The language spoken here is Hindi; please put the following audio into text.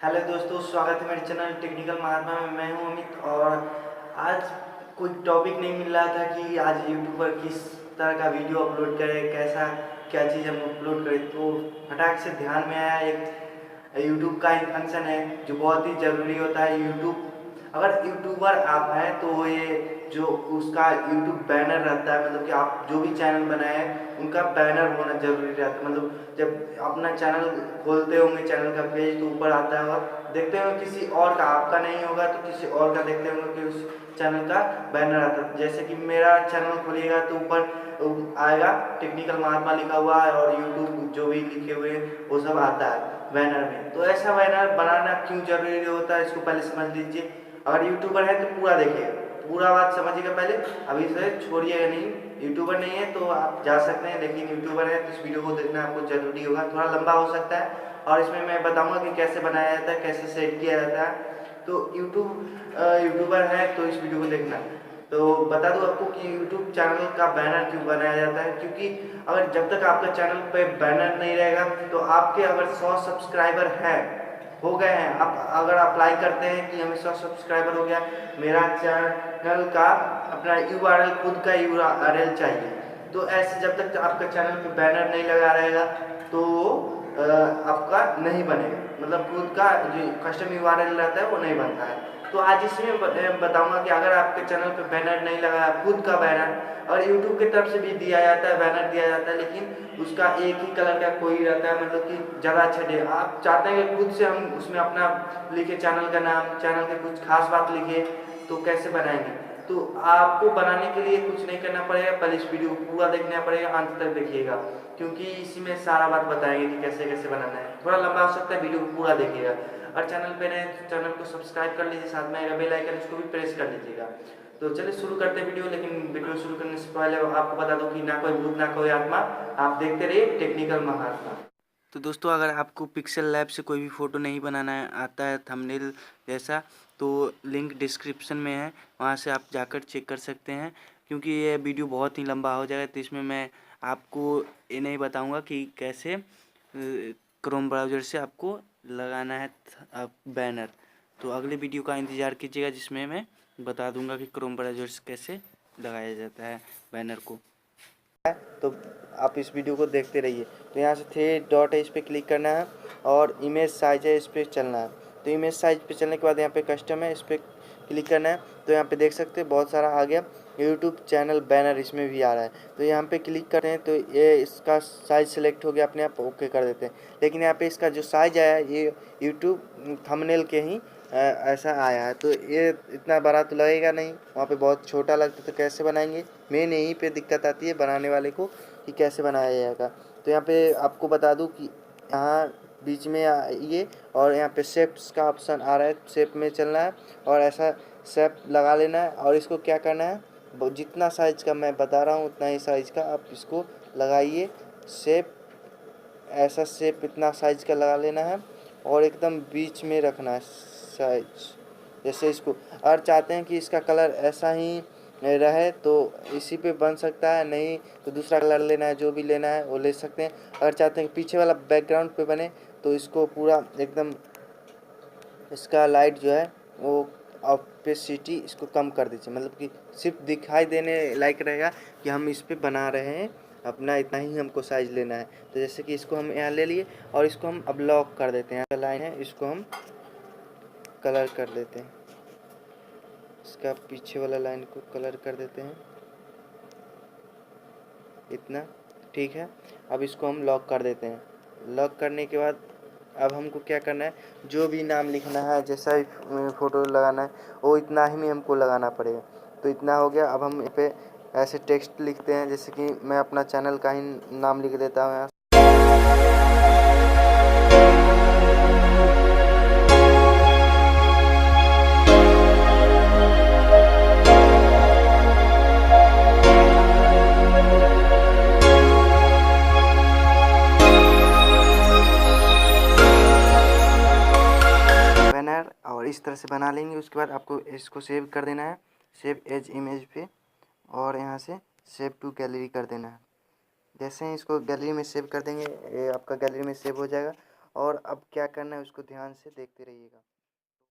हेलो दोस्तों, स्वागत है मेरे चैनल टेक्निकल महात्मा में। मैं हूं अमित और आज कोई टॉपिक नहीं मिल रहा था कि आज यूट्यूब पर किस तरह का वीडियो अपलोड करें, कैसा क्या चीज़ हम अपलोड करें। तो फटाक से ध्यान में आया एक यूट्यूब का एक फंक्शन है जो बहुत ही ज़रूरी होता है। यूट्यूब अगर यूट्यूबर आप हैं तो ये जो उसका यूट्यूब बैनर रहता है, मतलब कि आप जो भी चैनल बनाए हैं उनका बैनर होना जरूरी रहता है। मतलब जब अपना चैनल खोलते होंगे, चैनल का पेज तो ऊपर आता है और देखते होंगे किसी और का, आपका नहीं होगा तो किसी और का देखते होंगे कि उस चैनल का बैनर आता है। जैसे कि मेरा चैनल खोलिएगा तो ऊपर आएगा टेक्निकल महात्मा लिखा हुआ है और यूट्यूब जो भी लिखे हुए हैं वो सब आता है बैनर में। तो ऐसा बैनर बनाना क्यों जरूरी होता है इसको पहले समझ लीजिए। अगर यूट्यूबर है तो पूरा देखिएगा, पूरा बात समझिएगा पहले, अभी से छोड़िएगा नहीं। यूट्यूबर नहीं है तो आप जा सकते हैं, लेकिन यूट्यूबर है तो इस वीडियो को देखना आपको जरूरी होगा। थोड़ा लंबा हो सकता है और इसमें मैं बताऊंगा कि कैसे बनाया जाता है, कैसे सेट किया जाता है। तो यूट्यूबर है तो इस वीडियो को देखना। तो बता दूं आपको कि यूट्यूब चैनल का बैनर क्यों बनाया जाता है, क्योंकि अगर जब तक आपका चैनल पे बैनर नहीं रहेगा तो आपके अगर 100 सब्सक्राइबर हैं, हो गए हैं, आप अगर अप्लाई करते हैं कि हमें 100 सब्सक्राइबर हो गया, मेरा चैनल का अपना यूआरएल, खुद का यूआरएल चाहिए। तो ऐसे जब तक आपका चैनल पे बैनर नहीं लगा रहेगा तो आपका नहीं बनेगा, मतलब खुद का जो कस्टम यूआरएल रहता है वो नहीं बनता है। तो आज इसमें बताऊंगा कि अगर आपके चैनल पे बैनर नहीं लगा है, खुद का बैनर, और यूट्यूब की तरफ से भी दिया जाता है, बैनर दिया जाता है, लेकिन उसका एक ही कलर का कोई रहता है, मतलब कि ज़्यादा अच्छा डे आप चाहते हैं कि खुद से हम उसमें अपना लिखे, चैनल का नाम, चैनल के कुछ खास बात लिखे, तो कैसे बनाएंगे। तो आपको बनाने के लिए कुछ नहीं करना पड़ेगा, पहले इस वीडियो को पूरा देखना पड़ेगा, अंत तक देखिएगा, क्योंकि इसी में सारा बात बताएंगे कि कैसे कैसे बनाना है। थोड़ा लंबा हो सकता है, वीडियो को पूरा देखिएगा। और चैनल पे नए तो चैनल को सब्सक्राइब कर लीजिए, साथ में आएगा बेल आइकन, उसको भी प्रेस कर लीजिएगा। तो चलिए शुरू करते हैं वीडियो। लेकिन वीडियो शुरू करने से पहले आपको बता दूं कि ना कोई भूत ना कोई आत्मा, आप देखते रहिए टेक्निकल महात्मा। तो दोस्तों, अगर आपको पिक्सल लैब से कोई भी फ़ोटो नहीं बनाना आता है थंबनेल जैसा, तो लिंक डिस्क्रिप्शन में है, वहाँ से आप जाकर चेक कर सकते हैं। क्योंकि ये वीडियो बहुत ही लंबा हो जाएगा तो इसमें मैं आपको ये नहीं बताऊंगा कि कैसे क्रोम ब्राउज़र से आपको लगाना है बैनर। तो अगले वीडियो का इंतज़ार कीजिएगा जिसमें मैं बता दूंगा कि क्रोम ब्राउज़र से कैसे लगाया जाता है बैनर को। तो आप इस वीडियो को देखते रहिए। तो यहाँ से 3 डॉट है, इस पर क्लिक करना है और इमेज साइज है, इस पर चलना है। तो इमेज साइज पे चलने के बाद यहाँ पे कस्टम है, इस पर क्लिक करना है। तो यहाँ पे देख सकते हैं बहुत सारा आ गया, यूट्यूब चैनल बैनर इसमें भी आ रहा है। तो यहाँ पे क्लिक करते हैं तो ये इसका साइज़ सेलेक्ट हो गया, अपने आप ओके कर देते हैं। लेकिन यहाँ पे इसका जो साइज़ आया है ये यूट्यूब थंबनेल के ही ऐसा आया है, तो ये इतना बड़ा तो लगेगा नहीं, वहाँ पे बहुत छोटा लगता, तो कैसे बनाएंगे, मेन यहीं पे दिक्कत आती है बनाने वाले को कि कैसे बनाया जाएगा। तो यहाँ पे आपको बता दूं कि यहाँ बीच में ये और यहाँ पे शेप्स का ऑप्शन आ रहा है, शेप में चलना है और ऐसा शेप लगा लेना है। और इसको क्या करना है, जितना साइज़ का मैं बता रहा हूँ उतना ही साइज़ का आप इसको लगाइए शेप। ऐसा शेप इतना साइज़ का लगा लेना है और एकदम बीच में रखना है साइज। जैसे इसको और चाहते हैं कि इसका कलर ऐसा ही रहे तो इसी पे बन सकता है, नहीं तो दूसरा कलर लेना है, जो भी लेना है वो ले सकते हैं। अगर चाहते हैं कि पीछे वाला बैकग्राउंड पे बने तो इसको पूरा एकदम इसका लाइट जो है वो ऑपेसिटी इसको कम कर दीजिए, मतलब कि सिर्फ दिखाई देने लायक रहेगा कि हम इस पे बना रहे हैं, अपना इतना ही हमको साइज लेना है। तो जैसे कि इसको हम यहाँ ले लिए और इसको हम अब लॉक कर देते हैं, लाइन है इसको हम कलर कर देते हैं, इसका पीछे वाला लाइन को कलर कर देते हैं इतना, ठीक है। अब इसको हम लॉक कर देते हैं। लॉक करने के बाद अब हमको क्या करना है, जो भी नाम लिखना है, जैसा भी फ़ोटो लगाना है वो इतना ही में हमको लगाना पड़ेगा। तो इतना हो गया। अब हम यहाँ पे ऐसे टेक्स्ट लिखते हैं, जैसे कि मैं अपना चैनल का ही नाम लिख देता हूँ यहाँ। और इस तरह से बना लेंगे। उसके बाद आपको इसको सेव कर देना है, सेव एज इमेज पे, और यहाँ से सेव टू गैलरी कर देना है। जैसे ही इसको गैलरी में सेव कर देंगे ये आपका गैलरी में सेव हो जाएगा। और अब क्या करना है उसको ध्यान से देखते रहिएगा।